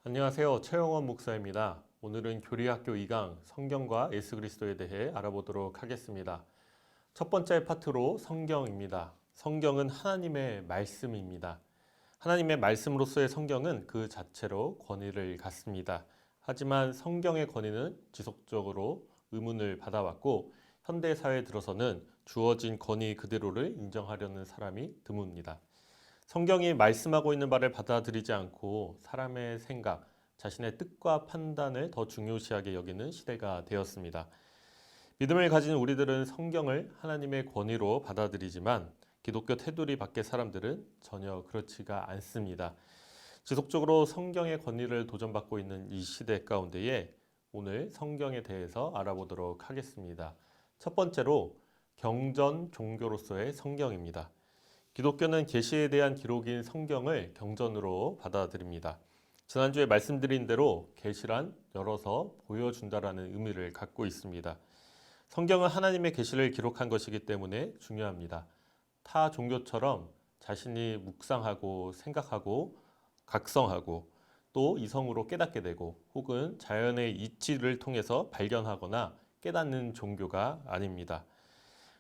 안녕하세요. 최영원 목사입니다. 오늘은 교리학교 2강 성경과 예수 그리스도에 대해 알아보도록 하겠습니다. 첫 번째 파트로 성경입니다. 성경은 하나님의 말씀입니다. 하나님의 말씀으로서의 성경은 그 자체로 권위를 갖습니다. 하지만 성경의 권위는 지속적으로 의문을 받아왔고 현대 사회에 들어서는 주어진 권위 그대로를 인정하려는 사람이 드뭅니다. 성경이 말씀하고 있는 바를 받아들이지 않고 사람의 생각, 자신의 뜻과 판단을 더 중요시하게 여기는 시대가 되었습니다. 믿음을 가진 우리들은 성경을 하나님의 권위로 받아들이지만 기독교 테두리 밖의 사람들은 전혀 그렇지가 않습니다. 지속적으로 성경의 권위를 도전받고 있는 이 시대 가운데에 오늘 성경에 대해서 알아보도록 하겠습니다. 첫 번째로 경전 종교로서의 성경입니다. 기독교는 계시에 대한 기록인 성경을 경전으로 받아들입니다. 지난주에 말씀드린 대로 계시란 열어서 보여준다라는 의미를 갖고 있습니다. 성경은 하나님의 계시를 기록한 것이기 때문에 중요합니다. 타 종교처럼 자신이 묵상하고 생각하고 각성하고 또 이성으로 깨닫게 되고 혹은 자연의 이치를 통해서 발견하거나 깨닫는 종교가 아닙니다.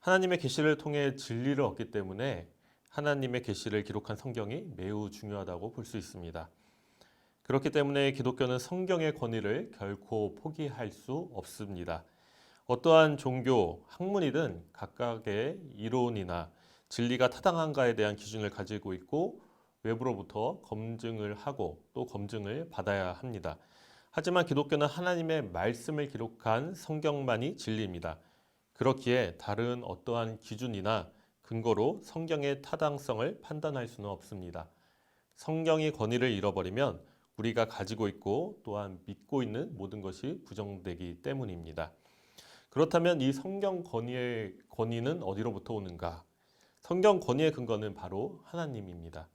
하나님의 계시를 통해 진리를 얻기 때문에 하나님의 계시를 기록한 성경이 매우 중요하다고 볼 수 있습니다. 그렇기 때문에 기독교는 성경의 권위를 결코 포기할 수 없습니다. 어떠한 종교, 학문이든 각각의 이론이나 진리가 타당한가에 대한 기준을 가지고 있고 외부로부터 검증을 하고 또 검증을 받아야 합니다. 하지만 기독교는 하나님의 말씀을 기록한 성경만이 진리입니다. 그렇기에 다른 어떠한 기준이나 근거로 성경의 타당성을 판단할 수는 없습니다. 성경이 권위를 잃어버리면 우리가 가지고 있고 또한 믿고 있는 모든 것이 부정되기 때문입니다. 그렇다면 이 성경 권위의 권위는 어디로부터 오는가? 성경 권위의 근거는 바로 하나님입니다.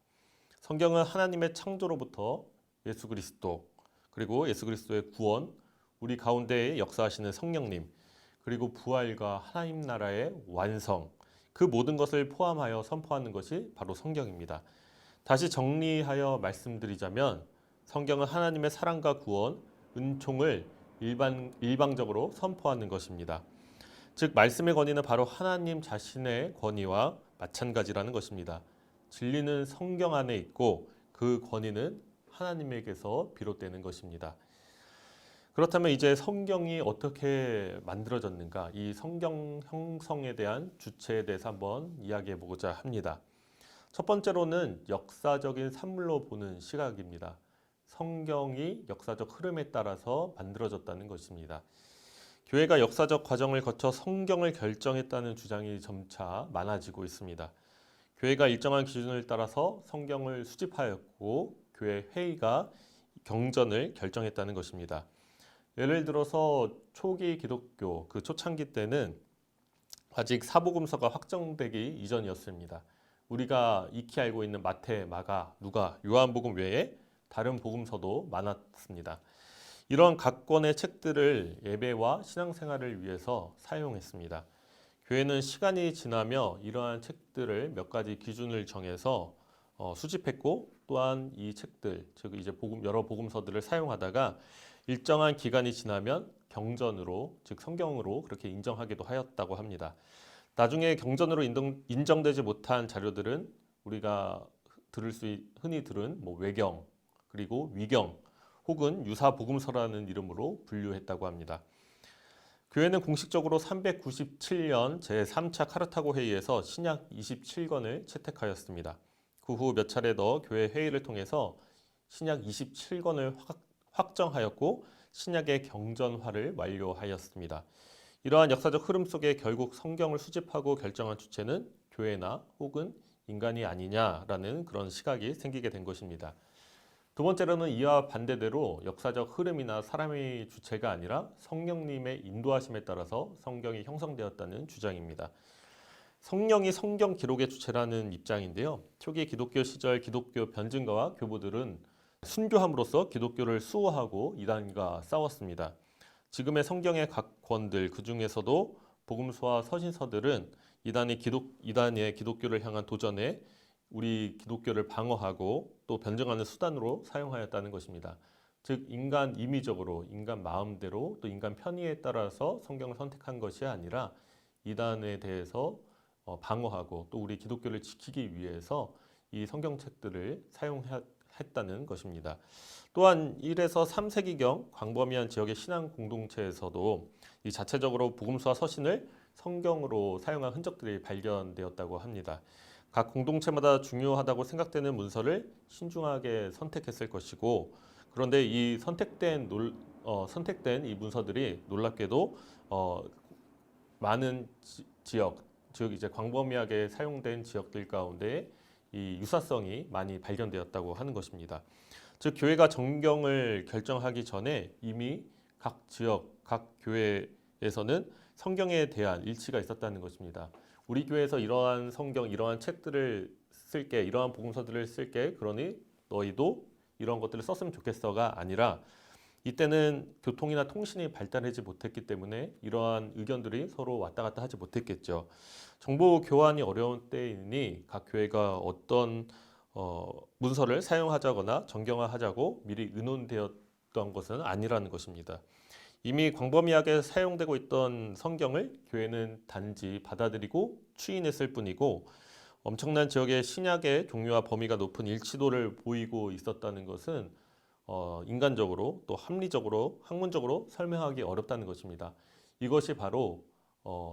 성경은 하나님의 창조로부터 예수 그리스도, 그리고 예수 그리스도의 구원, 우리 가운데에 역사하시는 성령님, 그리고 부활과 하나님 나라의 완성, 그 모든 것을 포함하여 선포하는 것이 바로 성경입니다. 다시 정리하여 말씀드리자면 성경은 하나님의 사랑과 구원, 은총을 일방적으로 선포하는 것입니다. 즉 말씀의 권위는 바로 하나님 자신의 권위와 마찬가지라는 것입니다. 진리는 성경 안에 있고 그 권위는 하나님에게서 비롯되는 것입니다. 그렇다면 이제 성경이 어떻게 만들어졌는가? 이 성경 형성에 대한 주체에 대해서 한번 이야기해 보고자 합니다. 첫 번째로는 역사적인 산물로 보는 시각입니다. 성경이 역사적 흐름에 따라서 만들어졌다는 것입니다. 교회가 역사적 과정을 거쳐 성경을 결정했다는 주장이 점차 많아지고 있습니다. 교회가 일정한 기준을 따라서 성경을 수집하였고 교회 회의가 경전을 결정했다는 것입니다. 예를 들어서 초기 기독교, 그 초창기 때는 아직 사복음서가 확정되기 이전이었습니다. 우리가 익히 알고 있는 마태, 마가, 누가, 요한복음 외에 다른 복음서도 많았습니다. 이런 각 권의 책들을 예배와 신앙생활을 위해서 사용했습니다. 교회는 시간이 지나며 이러한 책들을 몇 가지 기준을 정해서 수집했고 또한 이 책들, 즉 이제 여러 복음서들을 사용하다가 일정한 기간이 지나면 경전으로, 즉 성경으로 그렇게 인정하기도 하였다고 합니다. 나중에 경전으로 인정되지 못한 자료들은 우리가 흔히 들은 외경, 그리고 위경, 혹은 유사 복음서라는 이름으로 분류했다고 합니다. 교회는 공식적으로 397년 제3차 카르타고 회의에서 신약 27권을 채택하였습니다. 그 후 몇 차례 더 교회 회의를 통해서 신약 27권을 확정하였고 신약의 경전화를 완료하였습니다. 이러한 역사적 흐름 속에 결국 성경을 수집하고 결정한 주체는 교회나 혹은 인간이 아니냐라는 그런 시각이 생기게 된 것입니다. 두 번째로는 이와 반대대로 역사적 흐름이나 사람의 주체가 아니라 성령님의 인도하심에 따라서 성경이 형성되었다는 주장입니다. 성령이 성경 기록의 주체라는 입장인데요. 초기 기독교 시절 기독교 변증가와 교부들은 순교함으로써 기독교를 수호하고 이단과 싸웠습니다. 지금의 성경의 각 권들 그 중에서도 복음서와 서신서들은 이단의 기독교를 향한 도전에 우리 기독교를 방어하고 또 변증하는 수단으로 사용하였다는 것입니다. 즉 인간 임의적으로, 인간 마음대로 또 인간 편의에 따라서 성경을 선택한 것이 아니라 이단에 대해서 방어하고 또 우리 기독교를 지키기 위해서 이 성경책들을 사용했다는 것입니다. 또한 1에서 3세기경 광범위한 지역의 신앙 공동체에서도 이 자체적으로 복음서와 서신을 성경으로 사용한 흔적들이 발견되었다고 합니다. 각 공동체마다 중요하다고 생각되는 문서를 신중하게 선택했을 것이고, 그런데 이 선택된 이 문서들이 놀랍게도 많은 지역, 즉 이제 광범위하게 사용된 지역들 가운데 이 유사성이 많이 발견되었다고 하는 것입니다. 즉 교회가 정경을 결정하기 전에 이미 각 지역, 각 교회에서는 성경에 대한 일치가 있었다는 것입니다. 우리 교회에서 이러한 성경, 이러한 책들을 쓸게, 이러한 복음서들을 쓸게, 그러니 너희도 이런 것들을 썼으면 좋겠어가 아니라, 이때는 교통이나 통신이 발달하지 못했기 때문에 이러한 의견들이 서로 왔다 갔다 하지 못했겠죠. 정보 교환이 어려운 때이니 각 교회가 어떤 문서를 사용하자거나 정경화하자고 미리 의논되었던 것은 아니라는 것입니다. 이미 광범위하게 사용되고 있던 성경을 교회는 단지 받아들이고 추인했을 뿐이고, 엄청난 지역의 신약의 종류와 범위가 높은 일치도를 보이고 있었다는 것은 인간적으로 또 합리적으로 학문적으로 설명하기 어렵다는 것입니다. 이것이 바로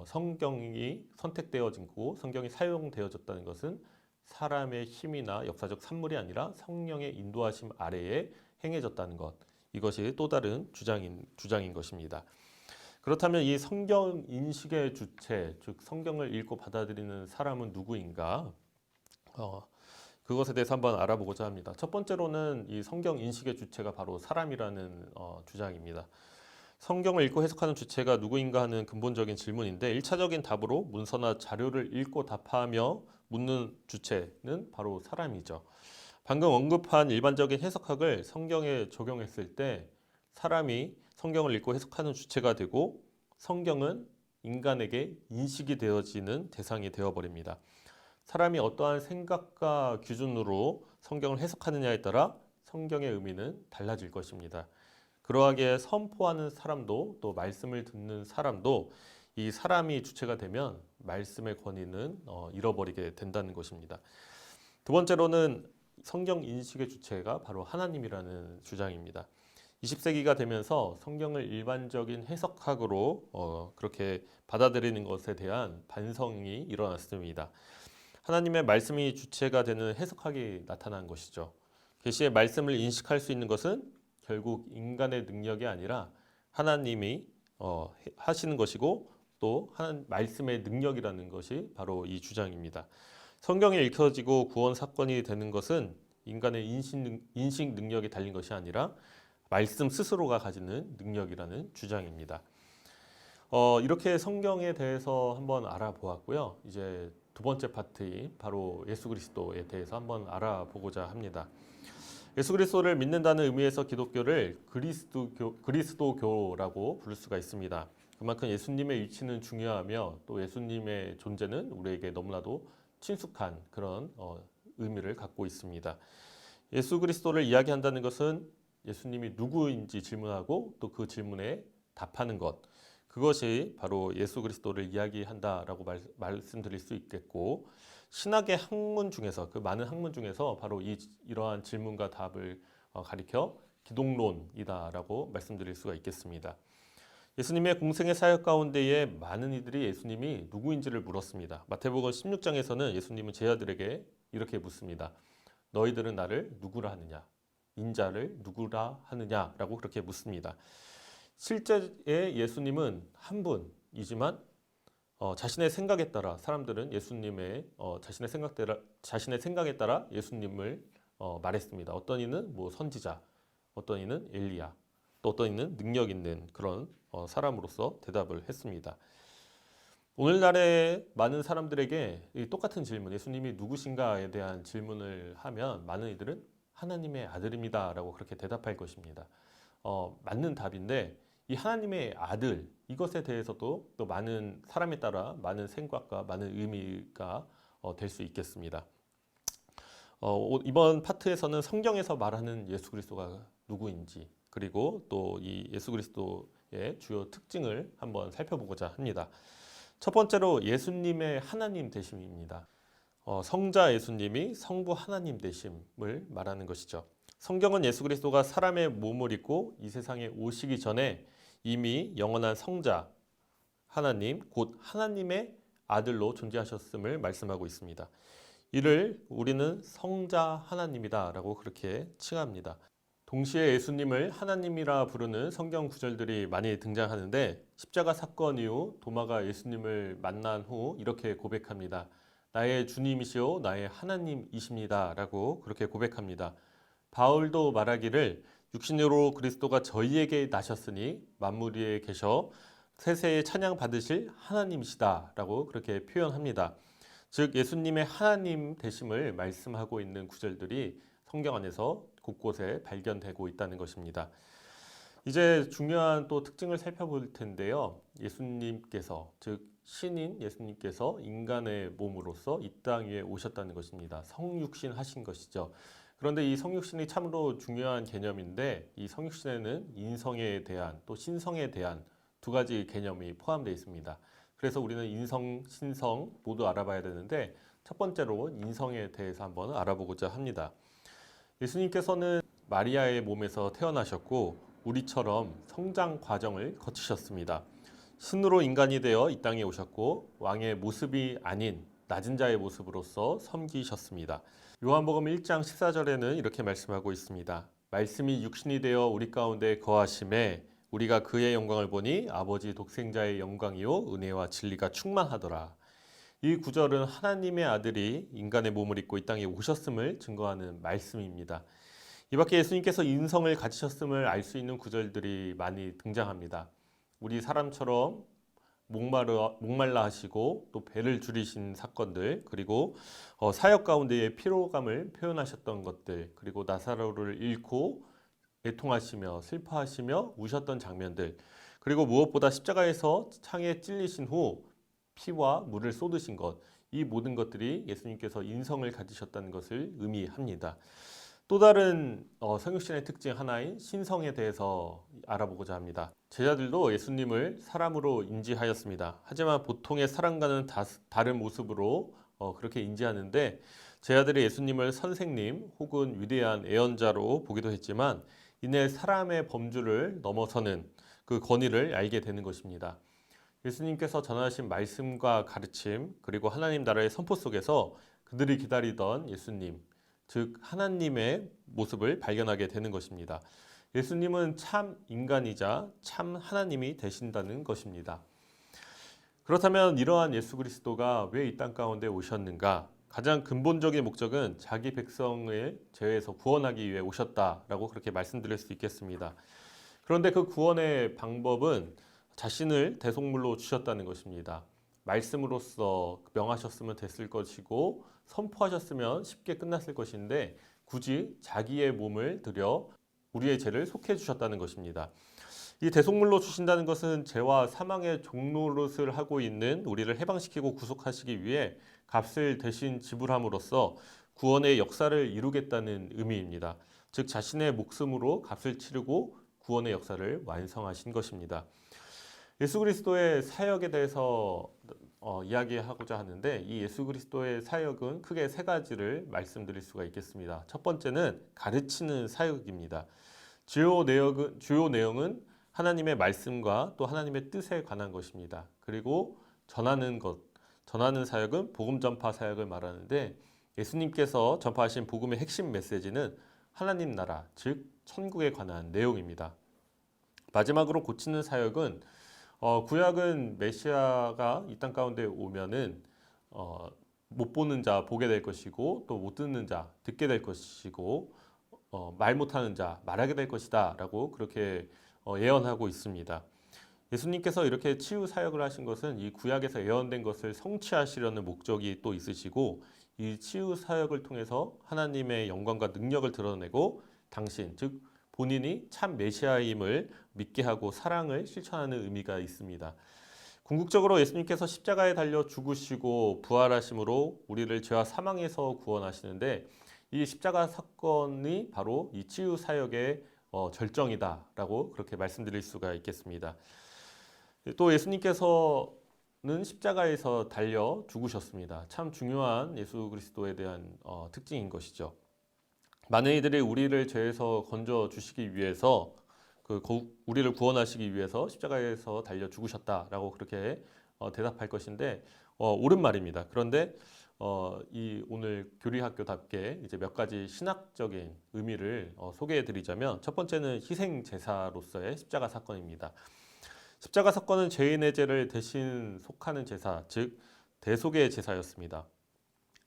성경이 선택되어지고 성경이 사용되어졌다는 것은 사람의 힘이나 역사적 산물이 아니라 성령의 인도하심 아래에 행해졌다는 것, 이것이 또 다른 주장인 것입니다. 그렇다면 이 성경 인식의 주체, 즉 성경을 읽고 받아들이는 사람은 누구인가? 그것에 대해서 한번 알아보고자 합니다. 첫 번째로는 이 성경 인식의 주체가 바로 사람이라는 주장입니다. 성경을 읽고 해석하는 주체가 누구인가 하는 근본적인 질문인데, 1차적인 답으로 문서나 자료를 읽고 답하며 묻는 주체는 바로 사람이죠. 방금 언급한 일반적인 해석학을 성경에 적용했을 때 사람이 성경을 읽고 해석하는 주체가 되고, 성경은 인간에게 인식이 되어지는 대상이 되어버립니다. 사람이 어떠한 생각과 기준으로 성경을 해석하느냐에 따라 성경의 의미는 달라질 것입니다. 그러하게 선포하는 사람도 또 말씀을 듣는 사람도 이 사람이 주체가 되면 말씀의 권위는 잃어버리게 된다는 것입니다. 두 번째로는 성경 인식의 주체가 바로 하나님이라는 주장입니다. 20세기가 되면서 성경을 일반적인 해석학으로 그렇게 받아들이는 것에 대한 반성이 일어났습니다. 하나님의 말씀이 주체가 되는 해석학이 나타난 것이죠. 계시의 말씀을 인식할 수 있는 것은 결국 인간의 능력이 아니라 하나님이 하시는 것이고, 또 말씀의 능력이라는 것이 바로 이 주장입니다. 성경이 읽혀지고 구원 사건이 되는 것은 인간의 인식 능력이 달린 것이 아니라 말씀 스스로가 가지는 능력이라는 주장입니다. 이렇게 성경에 대해서 한번 알아보았고요. 이제 두 번째 파트인 바로 예수 그리스도에 대해서 한번 알아보고자 합니다. 예수 그리스도를 믿는다는 의미에서 기독교를 그리스도교라고 부를 수가 있습니다. 그만큼 예수님의 위치는 중요하며 또 예수님의 존재는 우리에게 너무나도 친숙한 그런 의미를 갖고 있습니다. 예수 그리스도를 이야기한다는 것은 예수님이 누구인지 질문하고 또 그 질문에 답하는 것, 그것이 바로 예수 그리스도를 이야기한다라고 말씀드릴 수 있겠고, 신학의 학문 중에서, 그 많은 학문 중에서 바로 이러한 질문과 답을 가리켜 기독론이다라고 말씀드릴 수가 있겠습니다. 예수님의 공생의 사역 가운데에 많은 이들이 예수님이 누구인지를 물었습니다. 마태복음 16장에서는 예수님은 제자들에게 이렇게 묻습니다. 너희들은 나를 누구라 하느냐? 인자를 누구라 하느냐라고 그렇게 묻습니다. 실제의 예수님은 한 분이지만 자신의 생각에 따라 사람들은 예수님의 자신의 생각에 따라 예수님을 말했습니다. 어떤 이는 뭐 선지자, 어떤 이는 엘리야, 또 어떤 이는 능력 있는 그런 사람으로서 대답을 했습니다. 오늘날의 많은 사람들에게 이 똑같은 질문, 예수님이 누구신가에 대한 질문을 하면 많은 이들은 하나님의 아들입니다라고 그렇게 대답할 것입니다. 맞는 답인데, 이 하나님의 아들, 이것에 대해서도 또 많은 사람에 따라 많은 생각과 많은 의미가 될 수 있겠습니다. 이번 파트에서는 성경에서 말하는 예수 그리스도가 누구인지, 그리고 또 이 예수 그리스도의 주요 특징을 한번 살펴보고자 합니다. 첫 번째로 예수님의 하나님 되심입니다. 성자 예수님이 성부 하나님 되심을 말하는 것이죠. 성경은 예수 그리스도가 사람의 몸을 입고 이 세상에 오시기 전에 이미 영원한 성자 하나님, 곧 하나님의 아들로 존재하셨음을 말씀하고 있습니다. 이를 우리는 성자 하나님이다라고 그렇게 칭합니다. 동시에 예수님을 하나님이라 부르는 성경 구절들이 많이 등장하는데 십자가 사건 이후 도마가 예수님을 만난 후 이렇게 고백합니다. 나의 주님이시오 나의 하나님이십니다 라고 그렇게 고백합니다. 바울도 말하기를 육신으로 그리스도가 저희에게 나셨으니 만물 위에 계셔 세세에 찬양 받으실 하나님이시다 라고 그렇게 표현합니다. 즉 예수님의 하나님 되심을 말씀하고 있는 구절들이 성경 안에서 곳곳에 발견되고 있다는 것입니다. 이제 중요한 또 특징을 살펴볼 텐데요. 예수님께서 즉 신인 예수님께서 인간의 몸으로서 이 땅 위에 오셨다는 것입니다. 성육신 하신 것이죠. 그런데 이 성육신이 참으로 중요한 개념인데 이 성육신에는 인성에 대한 또 신성에 대한 두 가지 개념이 포함되어 있습니다. 그래서 우리는 인성, 신성 모두 알아봐야 되는데 첫 번째로 인성에 대해서 한번 알아보고자 합니다. 예수님께서는 마리아의 몸에서 태어나셨고 우리처럼 성장 과정을 거치셨습니다. 신으로 인간이 되어 이 땅에 오셨고 왕의 모습이 아닌 낮은 자의 모습으로서 섬기셨습니다. 요한복음 1장 14절에는 이렇게 말씀하고 있습니다. 말씀이 육신이 되어 우리 가운데 거하심에 우리가 그의 영광을 보니 아버지 독생자의 영광이요 은혜와 진리가 충만하더라. 이 구절은 하나님의 아들이 인간의 몸을 입고 이 땅에 오셨음을 증거하는 말씀입니다. 이 밖에 예수님께서 인성을 가지셨음을 알 수 있는 구절들이 많이 등장합니다. 우리 사람처럼 목말라 하시고 또 배를 줄이신 사건들, 그리고 사역 가운데의 피로감을 표현하셨던 것들, 그리고 나사로를 잃고 애통하시며 슬퍼하시며 우셨던 장면들, 그리고 무엇보다 십자가에서 창에 찔리신 후 피와 물을 쏟으신 것, 이 모든 것들이 예수님께서 인성을 가지셨다는 것을 의미합니다. 또 다른 성육신의 특징 하나인 신성에 대해서 알아보고자 합니다. 제자들도 예수님을 사람으로 인지하였습니다. 하지만 보통의 사람과는 다른 모습으로 그렇게 인지하는데 제자들이 예수님을 선생님 혹은 위대한 예언자로 보기도 했지만 이내 사람의 범주를 넘어서는 그 권위를 알게 되는 것입니다. 예수님께서 전하신 말씀과 가르침 그리고 하나님 나라의 선포 속에서 그들이 기다리던 예수님, 즉 하나님의 모습을 발견하게 되는 것입니다. 예수님은 참 인간이자 참 하나님이 되신다는 것입니다. 그렇다면 이러한 예수 그리스도가 왜 이 땅 가운데 오셨는가? 가장 근본적인 목적은 자기 백성을 죄에서 구원하기 위해 오셨다라고 그렇게 말씀드릴 수 있겠습니다. 그런데 그 구원의 방법은 자신을 대속물로 주셨다는 것입니다. 말씀으로써 명하셨으면 됐을 것이고 선포하셨으면 쉽게 끝났을 것인데 굳이 자기의 몸을 들여 우리의 죄를 속해 주셨다는 것입니다. 이 대속물로 주신다는 것은 죄와 사망의 종노릇을 하고 있는 우리를 해방시키고 구속하시기 위해 값을 대신 지불함으로써 구원의 역사를 이루겠다는 의미입니다. 즉 자신의 목숨으로 값을 치르고 구원의 역사를 완성하신 것입니다. 예수 그리스도의 사역에 대해서 이야기하고자 하는데 이 예수 그리스도의 사역은 크게 세 가지를 말씀드릴 수가 있겠습니다. 첫 번째는 가르치는 사역입니다. 주요 내용은 하나님의 말씀과 또 하나님의 뜻에 관한 것입니다. 그리고 전하는 사역은 복음 전파 사역을 말하는데 예수님께서 전파하신 복음의 핵심 메시지는 하나님 나라, 즉 천국에 관한 내용입니다. 마지막으로 고치는 사역은 구약은 메시아가 이 땅 가운데 오면은 못 보는 자 보게 될 것이고 또 못 듣는 자 듣게 될 것이고 말 못하는 자 말하게 될 것이다 라고 그렇게 예언하고 있습니다. 예수님께서 이렇게 치유 사역을 하신 것은 이 구약에서 예언된 것을 성취하시려는 목적이 또 있으시고 이 치유 사역을 통해서 하나님의 영광과 능력을 드러내고 당신 즉 본인이 참 메시아임을 믿게 하고 사랑을 실천하는 의미가 있습니다. 궁극적으로 예수님께서 십자가에 달려 죽으시고 부활하심으로 우리를 죄와 사망에서 구원하시는데 이 십자가 사건이 바로 이 치유 사역의 절정이다라고 그렇게 말씀드릴 수가 있겠습니다. 또 예수님께서는 십자가에서 달려 죽으셨습니다. 참 중요한 예수 그리스도에 대한 특징인 것이죠. 많은 이들이 우리를 죄에서 건져 주시기 위해서 우리를 구원하시기 위해서 십자가에서 달려 죽으셨다라고 그렇게 대답할 것인데 옳은 말입니다. 그런데 이 오늘 교리학교답게 이제 몇 가지 신학적인 의미를 소개해 드리자면 첫 번째는 희생 제사로서의 십자가 사건입니다. 십자가 사건은 죄인의 죄를 대신 속하는 제사, 즉 대속의 제사였습니다.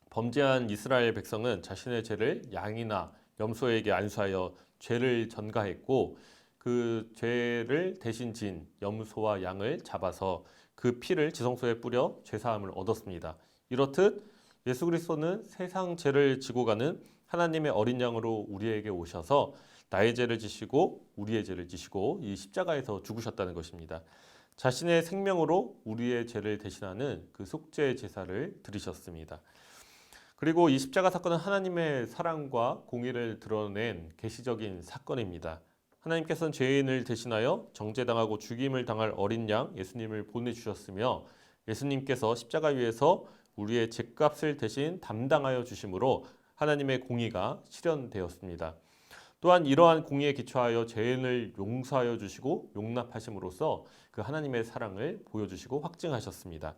범죄한 이스라엘 백성은 자신의 죄를 양이나 염소에게 안수하여 죄를 전가했고 그 죄를 대신 진 염소와 양을 잡아서 그 피를 지성소에 뿌려 죄사함을 얻었습니다. 이렇듯 예수 그리스도는 세상 죄를 지고 가는 하나님의 어린 양으로 우리에게 오셔서 나의 죄를 지시고 우리의 죄를 지시고 이 십자가에서 죽으셨다는 것입니다. 자신의 생명으로 우리의 죄를 대신하는 그 속죄 제사를 드리셨습니다. 그리고 이 십자가 사건은 하나님의 사랑과 공의를 드러낸 계시적인 사건입니다. 하나님께서는 죄인을 대신하여 정죄당하고 죽임을 당할 어린 양 예수님을 보내주셨으며 예수님께서 십자가 위에서 우리의 죄값을 대신 담당하여 주심으로 하나님의 공의가 실현되었습니다. 또한 이러한 공의에 기초하여 죄인을 용서하여 주시고 용납하심으로써 그 하나님의 사랑을 보여주시고 확증하셨습니다.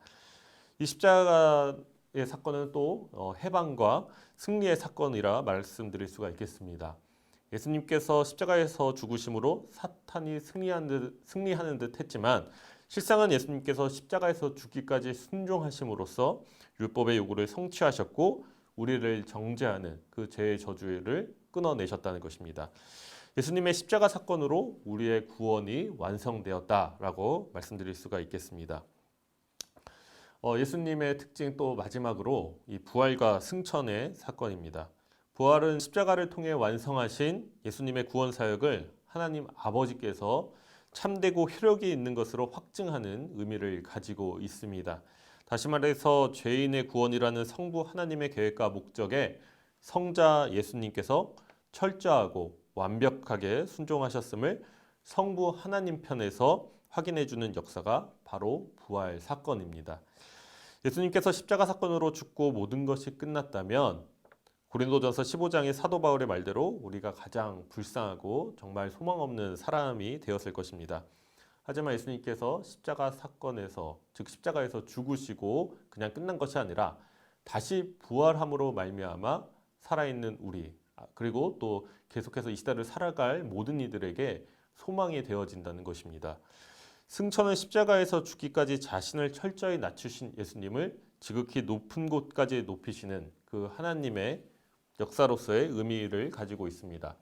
이 십자가의 사건은 또 해방과 승리의 사건이라 말씀드릴 수가 있겠습니다. 예수님께서 십자가에서 죽으심으로 사탄이 승리하는 듯 했지만 실상은 예수님께서 십자가에서 죽기까지 순종하심으로써 율법의 요구를 성취하셨고 우리를 정죄하는 그 죄의 저주를 끊어내셨다는 것입니다. 예수님의 십자가 사건으로 우리의 구원이 완성되었다라고 말씀드릴 수가 있겠습니다. 예수님의 특징 또 마지막으로 이 부활과 승천의 사건입니다. 부활은 십자가를 통해 완성하신 예수님의 구원 사역을 하나님 아버지께서 참되고 효력이 있는 것으로 확증하는 의미를 가지고 있습니다. 다시 말해서 죄인의 구원이라는 성부 하나님의 계획과 목적에 성자 예수님께서 철저하고 완벽하게 순종하셨음을 성부 하나님 편에서 확인해 주는 역사가 바로 부활 사건입니다. 예수님께서 십자가 사건으로 죽고 모든 것이 끝났다면 고린도전서 15장의 사도 바울의 말대로 우리가 가장 불쌍하고 정말 소망 없는 사람이 되었을 것입니다. 하지만 예수님께서 십자가 사건에서 즉 십자가에서 죽으시고 그냥 끝난 것이 아니라 다시 부활함으로 말미암아 살아있는 우리 그리고 또 계속해서 이 시대를 살아갈 모든 이들에게 소망이 되어진다는 것입니다. 승천은 십자가에서 죽기까지 자신을 철저히 낮추신 예수님을 지극히 높은 곳까지 높이시는 그 하나님의 역사로서의 의미를 가지고 있습니다.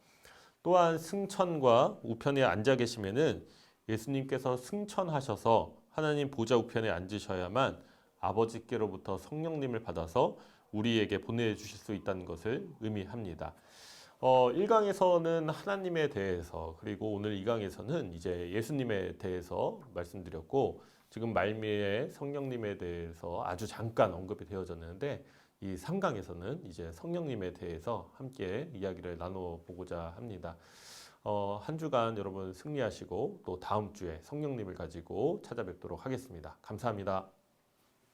또한 승천과 우편에 앉아 계시면은 예수님께서 승천하셔서 하나님 보좌 우편에 앉으셔야만 아버지께로부터 성령님을 받아서 우리에게 보내주실 수 있다는 것을 의미합니다. 1강에서는 하나님에 대해서 그리고 오늘 2강에서는 이제 예수님에 대해서 말씀드렸고 지금 말미에 성령님에 대해서 아주 잠깐 언급이 되어졌는데 이 3강에서는 이제 성령님에 대해서 함께 이야기를 나눠보고자 합니다. 한 주간 여러분 승리하시고 또 다음 주에 성령님을 가지고 찾아뵙도록 하겠습니다. 감사합니다.